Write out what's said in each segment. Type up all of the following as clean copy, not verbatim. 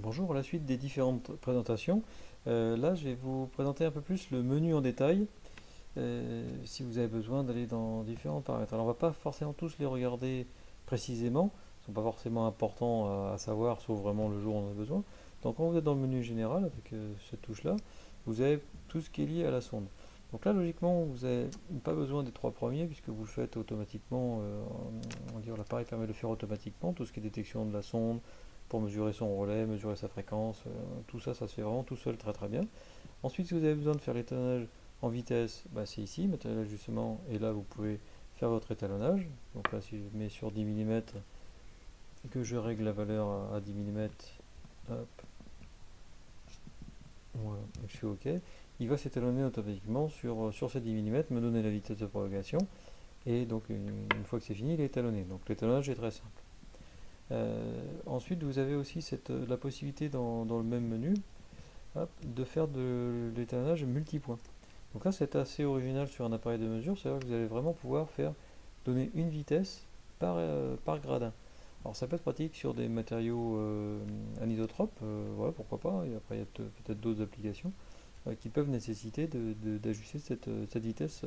Bonjour, à la suite des différentes présentations, là je vais vous présenter un peu plus le menu en détail, si vous avez besoin d'aller dans différents paramètres. Alors on ne va pas forcément tous les regarder précisément, ils ne sont pas forcément importants à savoir, sauf vraiment le jour où on en a besoin. Donc quand vous êtes dans le menu général, avec cette touche-là, vous avez tout ce qui est lié à la sonde. Donc là logiquement vous n'avez pas besoin des trois premiers, puisque vous le faites automatiquement, on va dire l'appareil permet de le faire automatiquement, tout ce qui est détection de la sonde, pour mesurer son relais, mesurer sa fréquence, tout ça, ça se fait vraiment tout seul très très bien. Ensuite, si vous avez besoin de faire l'étalonnage en vitesse, bah, c'est ici, matériel d'ajustement, et là vous pouvez faire votre étalonnage. Donc là, si je mets sur 10 mm et que je règle la valeur à 10 mm, hop, voilà, et je fais OK, il va s'étalonner automatiquement sur ces 10 mm, me donner la vitesse de propagation, et donc une fois que c'est fini, il est étalonné. Donc l'étalonnage est très simple. Ensuite, vous avez aussi la possibilité dans le même menu, hop, de faire de l'étalonnage multipoint. Donc là, c'est assez original sur un appareil de mesure, c'est-à-dire que vous allez vraiment pouvoir donner une vitesse par gradin. Alors ça peut être pratique sur des matériaux anisotropes, voilà, pourquoi pas, et après il y a peut-être d'autres applications qui peuvent nécessiter d'ajuster cette vitesse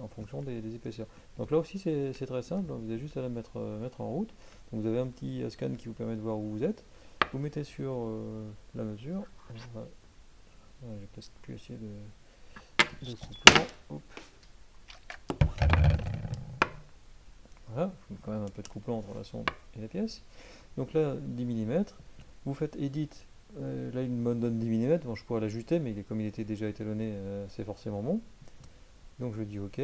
en fonction des épaisseurs. Donc là aussi c'est très simple, vous avez juste à la mettre en route. Donc vous avez un petit scan qui vous permet de voir où vous êtes. Vous mettez sur la mesure. Je vais peut-être plus essayer de couplant. Hop. Voilà, il faut quand même un peu de couplant entre la sonde et la pièce. Donc là 10 mm. Vous faites Edit. Là il me donne 10 mm. Bon, je pourrais l'ajuster, mais comme il était déjà étalonné, c'est forcément bon. Donc je dis OK.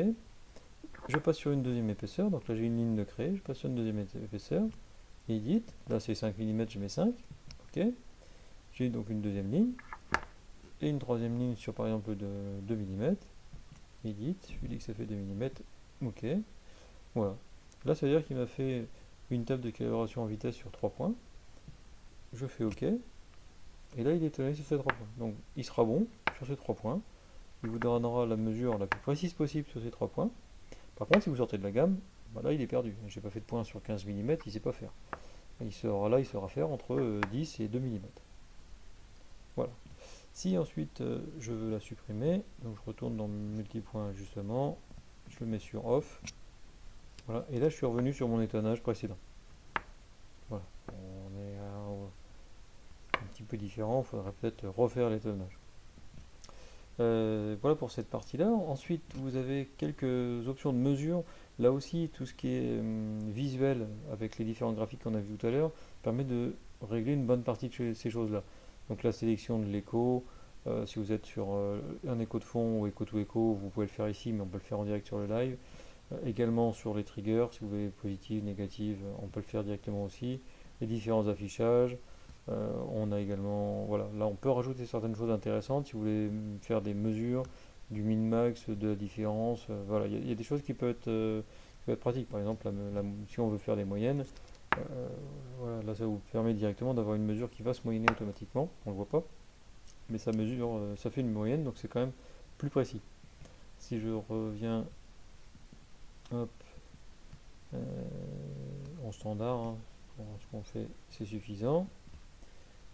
Je passe sur une deuxième épaisseur, donc là j'ai une ligne de créer, je passe sur une deuxième épaisseur, Edit, là c'est 5 mm, je mets 5, ok. J'ai donc une deuxième ligne, et une troisième ligne sur par exemple de 2 mm, Edit, je lui dis que ça fait 2 mm, ok. Voilà. Là ça veut dire qu'il m'a fait une table de calibration en vitesse sur 3 points, je fais ok, et là il est étalonné sur ces 3 points. Donc il sera bon sur ces 3 points, il vous donnera la mesure la plus précise possible sur ces 3 points. Par contre, si vous sortez de la gamme, bah là il est perdu. J'ai pas fait de point sur 15 mm, il ne sait pas faire. Il saura faire entre 10 et 2 mm. Voilà. Si ensuite je veux la supprimer, donc je retourne dans multipoint ajustement, je le mets sur off. Voilà. Et là je suis revenu sur mon étonnage précédent. Voilà. On est un petit peu différent, il faudrait peut-être refaire l'étonnage. Voilà pour cette partie-là. Ensuite, vous avez quelques options de mesure. Là aussi, tout ce qui est visuel avec les différents graphiques qu'on a vu tout à l'heure permet de régler une bonne partie de ces choses-là. Donc la sélection de l'écho, si vous êtes sur un écho de fond ou écho to écho, vous pouvez le faire ici, mais on peut le faire en direct sur le live. Également sur les triggers, si vous voulez positive, négative, on peut le faire directement aussi. Les différents affichages. On a également, voilà, là on peut rajouter certaines choses intéressantes si vous voulez faire des mesures du min-max, de la différence. Voilà, il y a des choses qui peuvent être pratiques. Par exemple, si on veut faire des moyennes, voilà, là ça vous permet directement d'avoir une mesure qui va se moyenner automatiquement. On ne le voit pas, mais ça mesure, ça fait une moyenne, donc c'est quand même plus précis. Si je reviens, hop, en standard, hein, pour ce qu'on fait, c'est suffisant.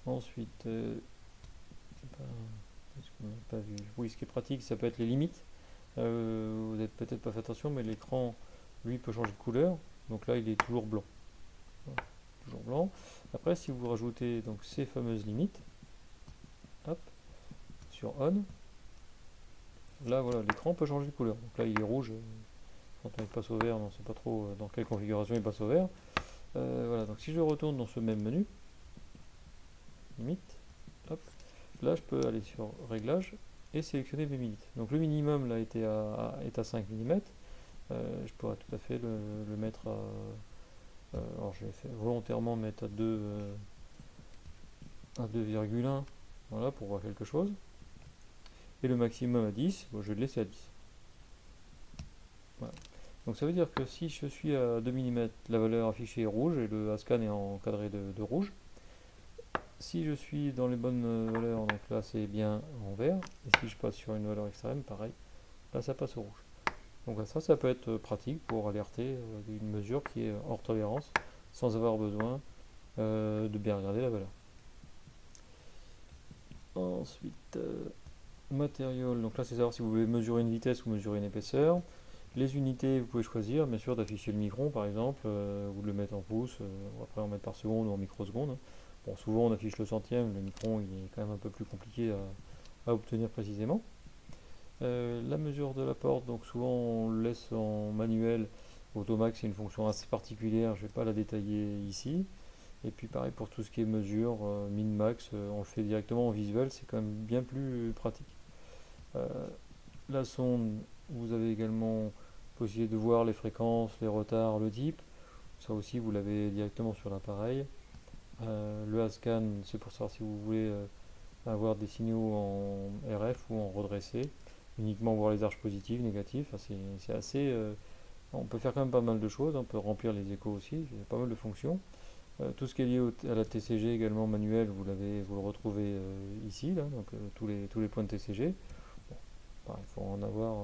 Ensuite, est-ce qu'on n'a pas vu? Oui, ce qui est pratique, ça peut être les limites. Vous n'avez peut-être pas fait attention, mais l'écran, lui, peut changer de couleur. Donc là, il est toujours blanc. Voilà, toujours blanc. Après, si vous rajoutez donc ces fameuses limites, hop, sur On, là, voilà, l'écran peut changer de couleur. Donc là, il est rouge. Quand il passe au vert, on ne sait pas trop dans quelle configuration il passe au vert. Voilà, donc si je retourne dans ce même menu, limite, hop, là je peux aller sur réglage et sélectionner mes limites. Donc le minimum là est à 5 mm. Je pourrais tout à fait le mettre à. Alors je vais volontairement mettre à 2,1, voilà, pour voir quelque chose. Et le maximum à 10, bon, je vais le laisser à 10. Voilà. Donc ça veut dire que si je suis à 2 mm, la valeur affichée est rouge et le scan est encadré de rouge. Si je suis dans les bonnes valeurs, donc là c'est bien en vert, et si je passe sur une valeur extrême, pareil, là ça passe au rouge. Donc ça peut être pratique pour alerter d'une mesure qui est hors tolérance, sans avoir besoin de bien regarder la valeur. Ensuite, matériel, donc là c'est savoir si vous voulez mesurer une vitesse ou mesurer une épaisseur. Les unités, vous pouvez choisir bien sûr d'afficher le micron par exemple, ou de le mettre en pouces, après en mettre par seconde ou en microseconde. Bon, souvent on affiche le centième, le micron il est quand même un peu plus compliqué à obtenir précisément. La mesure de la porte, donc souvent on le laisse en manuel. Automax c'est une fonction assez particulière, je ne vais pas la détailler ici. Et puis pareil pour tout ce qui est mesure, min-max, on le fait directement en visuel, c'est quand même bien plus pratique. Euh, la sonde, vous avez également possibilité de voir les fréquences, les retards, le type. Ça aussi vous l'avez directement sur l'appareil. Le ASCAN, c'est pour savoir si vous voulez avoir des signaux en RF ou en redressé. Uniquement voir les arches positives, négatives. Enfin, c'est assez. On peut faire quand même pas mal de choses. On peut remplir les échos aussi. Il y a pas mal de fonctions. Tout ce qui est lié à la TCG également manuel, vous le retrouvez ici, là, donc tous les points de TCG. Bon, pareil, il faut en avoir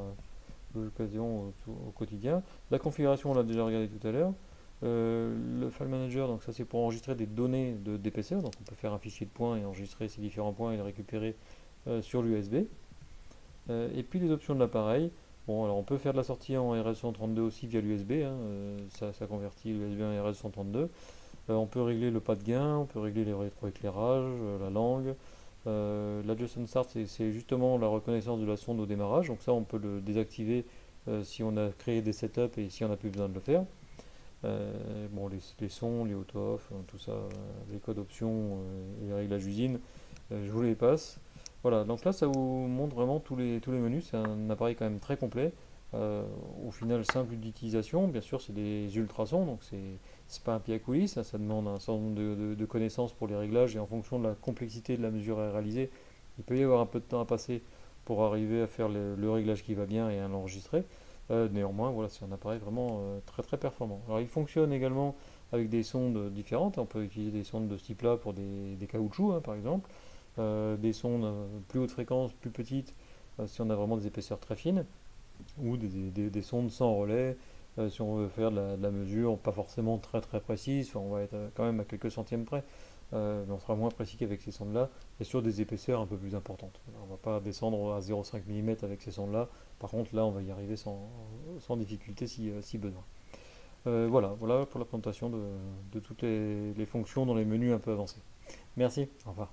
l'occasion au quotidien. La configuration, on l'a déjà regardé tout à l'heure. Le file manager, donc ça c'est pour enregistrer des données d'épaisseur, donc on peut faire un fichier de points et enregistrer ces différents points et les récupérer sur l'USB. Et puis les options de l'appareil. Bon, alors on peut faire de la sortie en RS132 aussi via l'USB, hein, ça convertit l'USB en RS132. On peut régler le pas de gain, on peut régler les rétroéclairages, la langue. L'adjustment start, c'est justement la reconnaissance de la sonde au démarrage. Donc ça, on peut le désactiver si on a créé des setups et si on n'a plus besoin de le faire. Bon, les sons, les auto-off, tout ça, les codes options et les réglages usine, je vous les passe. Voilà, donc là ça vous montre vraiment tous les menus, c'est un appareil quand même très complet, au final simple d'utilisation, bien sûr c'est des ultrasons, donc c'est pas un pied à coulisses, ça demande un certain nombre de connaissances pour les réglages et en fonction de la complexité de la mesure à réaliser, il peut y avoir un peu de temps à passer pour arriver à faire le réglage qui va bien et à l'enregistrer. Néanmoins, voilà, c'est un appareil vraiment très très performant. Alors il fonctionne également avec des sondes différentes, on peut utiliser des sondes de ce type-là pour des caoutchoucs, hein, par exemple. Des sondes plus haute fréquence, plus petites, si on a vraiment des épaisseurs très fines, ou des sondes sans relais, si on veut faire de la mesure, pas forcément très très précise, enfin, on va être quand même à quelques centièmes près, mais on sera moins précis qu'avec ces sondes-là, et sur des épaisseurs un peu plus importantes. On ne va pas descendre à 0,5 mm avec ces sondes-là, par contre là on va y arriver sans difficulté si besoin. Voilà pour la présentation de toutes les fonctions dans les menus un peu avancés. Merci, au revoir.